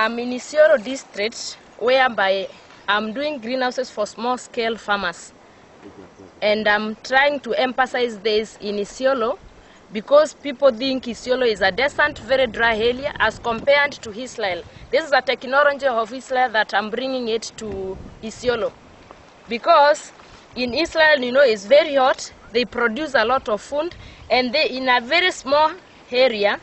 I'm in Isiolo district, whereby I'm doing greenhouses for small-scale farmers. And I'm trying to emphasize this in Isiolo because people think Isiolo is a desert, very dry area as compared to Israel. This is a technology of Israel that I'm bringing it to Isiolo. Because in Israel, you know, it's very hot, they produce a lot of food, and they, in a very small area,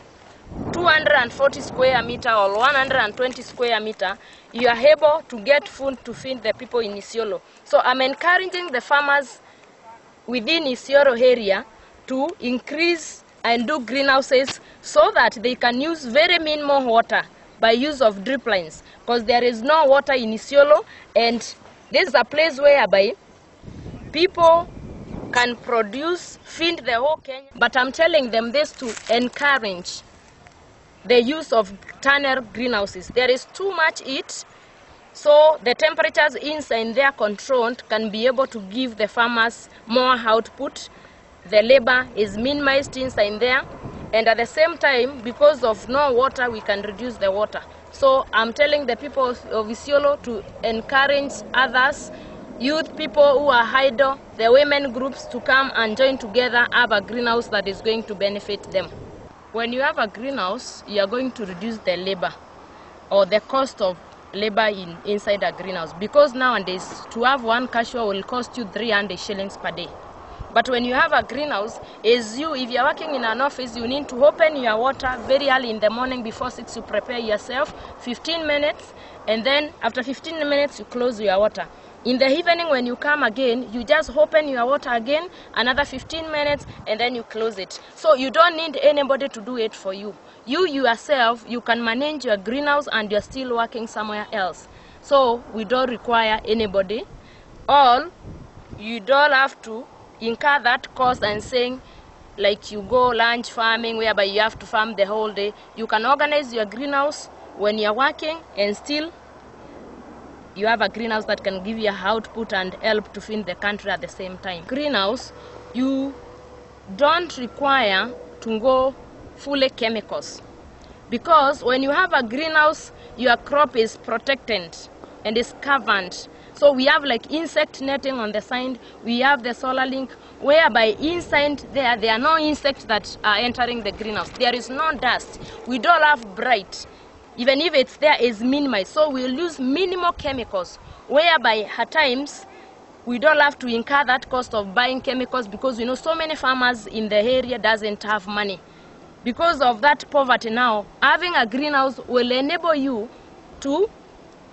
240 square meter or 120 square meter, you are able to get food to feed the people in Isiolo. So I'm encouraging the farmers within Isiolo area to increase and do greenhouses so that they can use very minimal water by use of drip lines, because there is no water in Isiolo, and this is a place whereby people can produce, feed the whole Kenya. But I'm telling them this to encourage the use of tunnel greenhouses. There is too much heat, so the temperatures inside there controlled can be able to give the farmers more output. The labor is minimized inside there, and at the same time, because of no water, we can reduce the water. So I'm telling the people of Isiolo to encourage others, youth, people who are idle, the women groups, to come and join together, have a greenhouse that is going to benefit them. When you have a greenhouse, you are going to reduce the labor or the cost of labor inside a greenhouse, because nowadays to have one cashew will cost you 300 shillings per day. But when you have a greenhouse, if you're working in an office, you need to open your water very early in the morning before 6, you prepare yourself 15 minutes, and then after 15 minutes you close your water. In the evening when you come again, you just open your water again, another 15 minutes, and then you close it. So you don't need anybody to do it for you. You yourself, you can manage your greenhouse and you're still working somewhere else. So we don't require anybody. You don't have to incur that cost and saying, like you go lunch farming whereby you have to farm the whole day. You can organize your greenhouse when you're working, and still you have a greenhouse that can give you output and help to feed the country at the same time. Greenhouse, you don't require to go fully chemicals, because when you have a greenhouse, your crop is protected and is covered. So we have like insect netting on the side, we have the solar link, whereby inside there are no insects that are entering the greenhouse. There is no dust. We don't have bright. Even if it's there, is minimized. So we'll use minimal chemicals, whereby at times we don't have to incur that cost of buying chemicals, because we know so many farmers in the area doesn't have money. Because of that poverty now, having a greenhouse will enable you to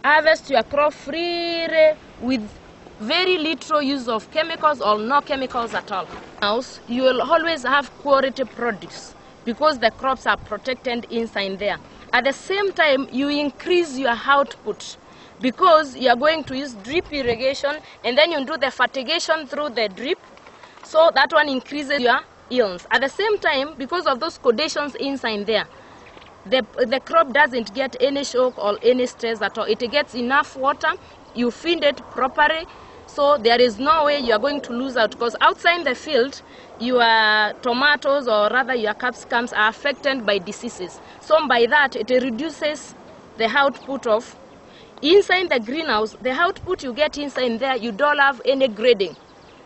harvest your crop freely with very little use of chemicals or no chemicals at all. You will always have quality produce because the crops are protected inside there. At the same time, you increase your output because you are going to use drip irrigation, and then you do the fertigation through the drip, so that one increases your yields. At the same time, because of those conditions inside there, the crop doesn't get any shock or any stress at all. It gets enough water, you feed it properly, so there is no way you are going to lose out, because outside the field, your tomatoes, or rather your capsicums, are affected by diseases. So by that, it reduces the output of inside the greenhouse. The output you get inside there, you don't have any grading.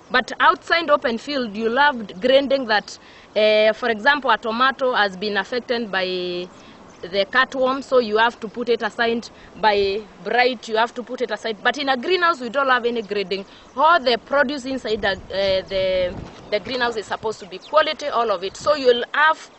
But outside open field, you have grading that, for example, a tomato has been affected by the cutworm, so you have to put it aside. By blight, you have to put it aside. But in a greenhouse, we don't have any grading. All the produce inside the greenhouse is supposed to be quality, all of it. So you'll have